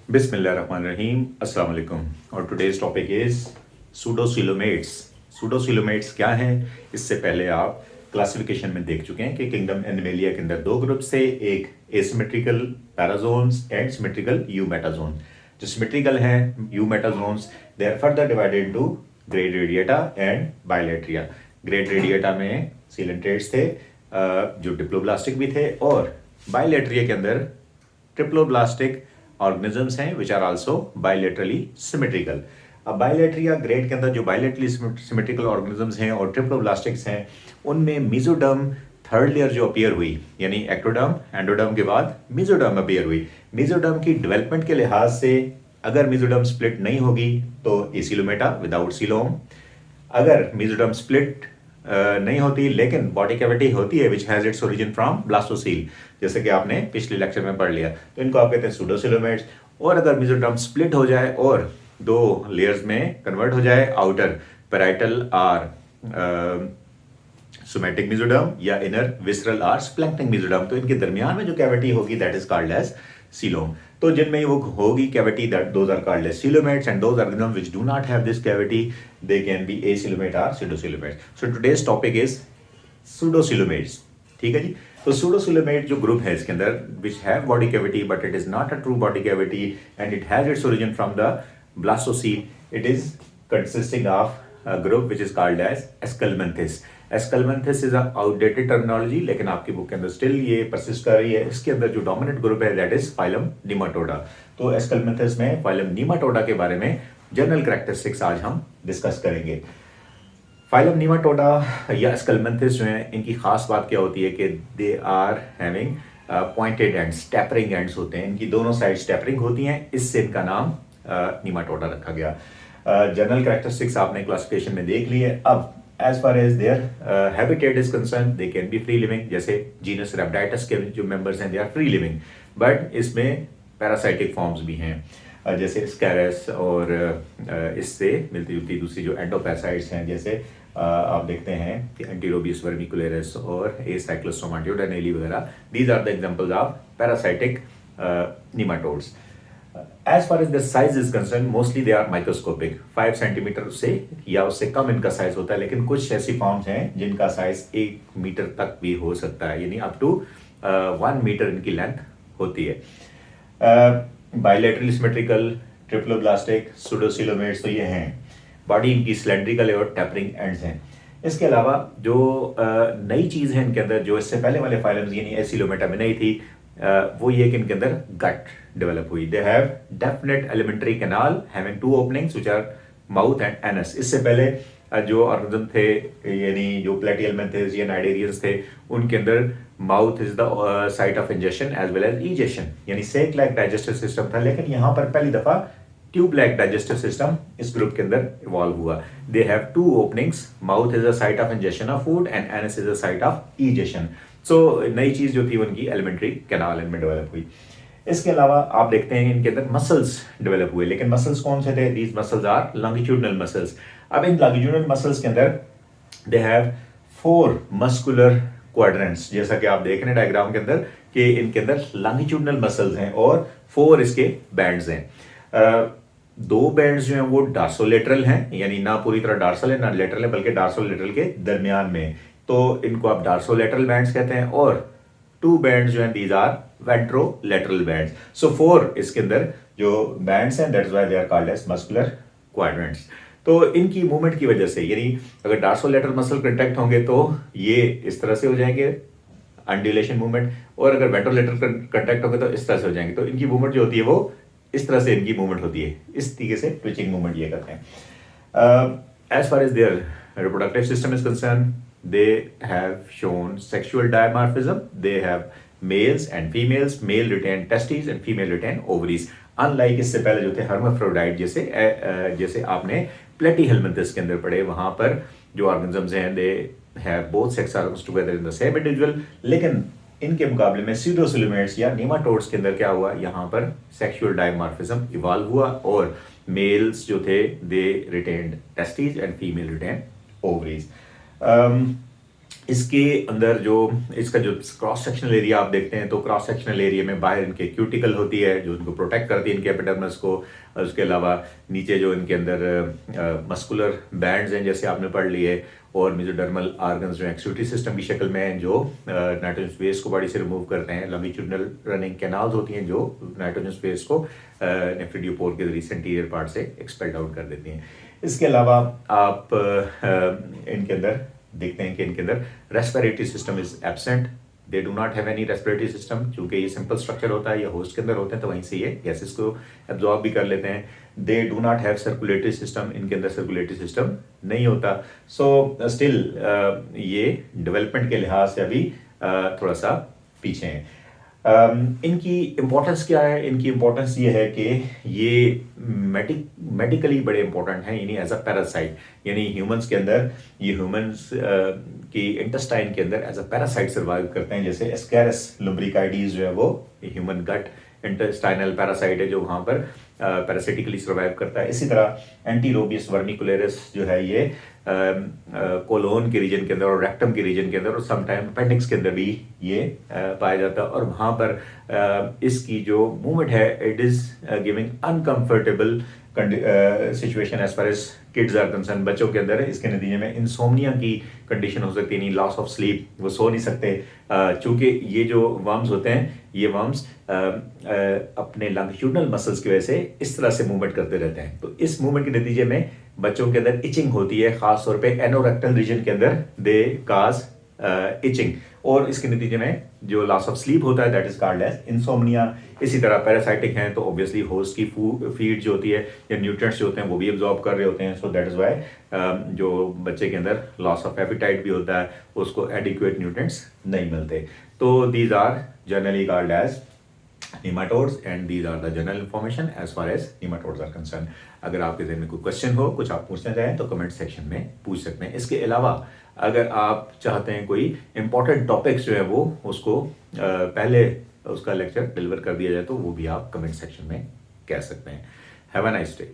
बिस्मिल्लाहिर्रहमानिर्रहीम अस्सलाम वालेकुम और today's topic is pseudocoelomates. Pseudocoelomates क्या हैं? इससे पहले आप क्लासिफिकेशन में देख चुके हैं कि किंगडम एनिमेलिया के अंदर दो ग्रुप से, एक asymmetrical parazoans and symmetrical eumetazoan. जो सिमेट्रिकल हैं eumetazoans, they are further divided into grade radiata and bilateria. Grade radiata में सीलेंट्रेट्स थे जो डिप्लोब्लास्टिक भी थे, और बायलेट्रिया के अंदर ट्रिप्लोब्लास्टिक ऑर्गेनिजम्स हैं which are also bilaterally symmetrical. अब बायलेट्रिया ग्रेड के अंदर जो बायलेटरली सिमेट्रिकल ऑर्गेनिजम्स हैं और ट्रिप्लोब्लास्टिक्स हैं, उनमें मेसोडर्म थर्ड लेयर जो अपीयर हुई, यानी एक्टोडर्म एंडोडर्म के बाद मेसोडर्म अपीयर हुई। मेसोडर्म की डेवलपमेंट के लिहाज से अगर मेसोडर्म स्प्लिट नहीं होगी तो एसिलोमेटा विदाउट सीलोम। अगर मेसोडर्म स्प्लिट नहीं होती लेकिन बॉडी कैविटी होती है which has its origin from blastocoel, जैसे कि आपने पिछले लेक्चर में पढ़ लिया, तो इनको आप कहते हैं सूडोसिलोमेट्स। और अगर मेसोडर्म स्प्लिट हो जाए और दो लेयर्स में कन्वर्ट हो जाए, outer parietal or somatic mesoderm या inner visceral or splanchnic mesoderm, तो इनके दरमियान में जो कैविटी होगी that is called as coelom. तो जिनमें वो होगी cavity, that those are called as coelomates, and those organism which do not have this cavity they can be acoelomate और pseudocoelomates. So today's topic is pseudocoelomates. ठीक है जी। तो pseudocoelomate जो group है इसके अंदर which have body cavity but it is not a true body cavity and it has its origin from the blastocoel, it is consisting of a group which is called as Esculmenthus. Esculmenthus is a outdated terminology, लेकिन आपकी book के अंदर still ये persist कर रही है। इसके अंदर जो डोमिनेंट ग्रुप है दैट इज फाइलम नीमाटोडा। तो Esculmenthus में फाइलम नीमाटोडा के बारे में जनरल कैरेक्टरिस्टिक्स आज हम डिस्कस करेंगे। फाइलम नीमाटोडा या Esculmenthus जो है, इनकी खास बात क्या होती है कि they are having pointed ends, tapering ends होते हैं, इनकी दोनों साइड्स टैपरिंग होती हैं, इससे इनका नाम नीमाटोडा रखा गया। जनरल कैरेक्टरिस्टिक्स आपने क्लासिफिकेशन में देख ली है। अब as far as their habitat is concern, they can be free living, जैसे जीनस रैप्टाइटस के जो मेंबर्स हैं they are free living, but इसमें पैरासाइटिक फॉर्म्स भी हैं, जैसे स्कैरस और इससे मिलती जुलती दूसरी जो एंडोपैरासाइट्स हैं, जैसे आप देखते हैं कि एंटीरोबियस वर्मिकुलरिस और एसाइक्लोस्टोमा ड्यूडेनेली वगैरह, these are the examples of parasitic nematodes. As far as the size is concerned, mostly they are microscopic, 5 centimetre से या उससे कम इनका साइज होता है, लेकिन कुछ ऐसी फॉर्म्स हैं जिनका साइज 1 मीटर तक भी हो सकता है, यानी अप टू 1 मीटर इनकी लेंथ होती है। बायलेटरली सिमेट्रिकल, ट्रिप्लोब्लास्टिक, सूडोसिलोमेट्स तो ये हैं। बॉडी इनकी सिलेंड्रिकल और टैपरिंग एंड्स हैं। इसके अलावा जो नई चीज़ है इनके अंदर, जो इससे पहले वाले फाइलम्स यानी एसिलोमेटा में नहीं थी, वो ये कि इनके अंदर गट डेवलप हुई। They have definite alimentary canal having 2 openings which are mouth and anus. इससे पहले जो ऑर्गेनिज्म थे, यानी जो प्लेटिहेल्मिंथेस या नाइडेरियंस थे, उनके अंदर mouth is the site of injection as well as ingestion, यानी सेक लाइक डाइजेस्टिव सिस्टम था, लेकिन यहाँ पर पहली दफा ट्यूब लाइक डाइजेस्टिव सिस्टम इस ग्रुप के अंदर इवॉल्व हुआ। They have 2 openings, mouth is a site of ingestion of food and anus is a site of egestion. So नई चीज जो थी उनकी एलिमेंट्री कैनाल इनमें डेवलप हुई। इसके अलावा आप देखते हैं इनके अंदर मसल्स डेवलप हुए, लेकिन मसल्स कौन से थे? These muscles are longitudinal muscles. अब इन लॉन्गिट्यूडनल मसल्स के अंदर दे हैव 4 मस्कुलर क्वाड्रेंट्स, जैसा कि आप देख रहे हैं डायग्राम के अंदर कि इनके अंदर लॉन्गिट्यूडनल मसल्स हैं और 4 इसके बैंड्स हैं। 2 बैंड्स जो हैं वो डार्सोलेटरल हैं, यानी ना पूरी तरह डार्सल है ना लेटरल है, बल्कि डार्सोलेटरल के दरमियान में, तो इनको आप डार्सोलेटरल बैंड्स कहते हैं। और 2 बैंड्स जो हैं these are ventrolateral bands. So 4 इसके अंदर जो बैंड्स हैं, that's why they are called as muscular quadrants. तो इनकी मूवमेंट की वजह से, यानी अगर डार्सोलेटरल मसल कंट्रैक्ट होंगे तो ये इस तरह से हो जाएंगे अंडुलेशन मूवमेंट, और अगर वेंट्रोलेटरल कंट्रैक्ट होंगे तो इस तरह से हो जाएंगे। तो इनकी मूवमेंट जो होती है वो इस तरह से इनकी मूवमेंट होती है, इस तरीके से ट्विचिंग मूवमेंट ये करते हैं। As far as their reproductive system is concern, they have shown sexual dimorphism. They have males and females, male retain testes and female retain ovaries. Unlike इससे पहले जो थे hermaphrodite, जैसे आपने platyhelminthes के अंदर पढ़े, वहां पर जो organisms हैं they have both sex organs together in the same individual, लेकिन इनके मुकाबले में pseudocylomates या nematodes के अंदर क्या हुआ, यहाँ पर sexual dimorphism evolve हुआ और males जो थे they retained testes and female retained ovaries. इसके अंदर जो इसका जो क्रॉस सेक्शनल एरिया आप देखते हैं तो क्रॉस सेक्शनल एरिया में बाहर इनके क्यूटिकल होती है जो इनको प्रोटेक्ट करती है इनके एपिडर्मिस को, और उसके अलावा नीचे जो इनके अंदर मस्कुलर बैंड्स हैं जैसे आपने पढ़ लिए, और मेसोडर्मल आर्गन्स जो एक्सक्यूटरी सिस्टम की शक्ल में हैं जो नाइट्रोजन वेस्ट को बॉडी से रिमूव करते हैं, लॉन्गिट्यूडिनल रनिंग कैनाल्स होती हैं जो नाइट्रोजन वेस्ट को नेफ्रिडियोपोर के जरिए सेंटीरियर पार्ट से एक्सपेल्ड आउट कर देती हैं। इसके अलावा आप इनके अंदर देखते हैं कि इनके अंदर respiratory system is absent, they do not have any respiratory system, क्योंकि ये सिंपल स्ट्रक्चर होता है, ये होस्ट के अंदर होते हैं तो वहीं से ये गैसेस को एब्जॉर्ब भी कर लेते हैं। They do not have circulatory system, इनके अंदर सर्कुलेटरी सिस्टम नहीं होता। सो स्टिल ये डेवलपमेंट के लिहाज से अभी थोड़ा सा पीछे हैं। इनकी इम्पोर्टेंस क्या है? इनकी इम्पोर्टेंस ये है कि ये मेडिकली बड़े इंपॉर्टेंट हैं, यानी एज अ पैरासाइट, यानी ह्यूमंस के अंदर ये ह्यूमंस की इंटेस्टाइन के अंदर एज अ पैरासाइट सर्वाइव करते हैं। जैसे एस्कैरस लुम्ब्रिकाइडीज जो है वो ह्यूमन गट इंटेस्टाइनल पैरासाइट है जो वहाँ पर पैरासिटिकली सर्वाइव करता है। इसी तरह एंटीरोबियस वर्निकुलरिस जो है ये कोलोन के रीजन के अंदर और रेक्टम के रीजन के अंदर और समटाइम अपेंडिक्स के अंदर भी ये पाया जाता है, और वहाँ पर इसकी जो मूवमेंट है it is giving uncomfortable situation as far as kids are concern. बच्चों के अंदर इसके नतीजे में इंसोम्निया की कंडीशन हो सकती है, यानी लॉस ऑफ स्लीप, वो सो नहीं सकते, चूँकि ये जो वर्म्स होते हैं ये वर्म्स अपने लॉन्गिट्यूडिनल मसल्स की वजह से इस तरह से मूवमेंट करते रहते हैं। तो इस मूवमेंट के नतीजे में बच्चों के अंदर इचिंग होती है, खास तौर पे एनोरेक्टल रीजन के अंदर दे काज इचिंग, और इसके नतीजे में जो लॉस ऑफ स्लीप होता है that is called as insomnia. इसी तरह पैरासाइटिक हैं तो ऑब्वियसली होस्ट की फीड जो होती है या न्यूट्रिएंट्स जो होते हैं वो भी एब्जॉर्ब कर रहे होते हैं, सो दैट इज वाई जो बच्चे के अंदर लॉस ऑफ एपिटाइट भी होता है, उसको एडिक्वेट न्यूट्रिएंट्स नहीं मिलते। तो these are generally called as nematodes and these are the general information as far as nematodes are concerned। अगर आपके ज़हन में कोई क्वेश्चन हो, कुछ आप पूछना चाहें तो कमेंट सेक्शन में पूछ सकते हैं। इसके अलावा अगर आप चाहते हैं कोई इंपॉर्टेंट टॉपिक्स जो है वो उसको पहले उसका लेक्चर डिलीवर कर दिया जाए तो वो भी आप कमेंट सेक्शन में कह सकते हैं। Have a nice day.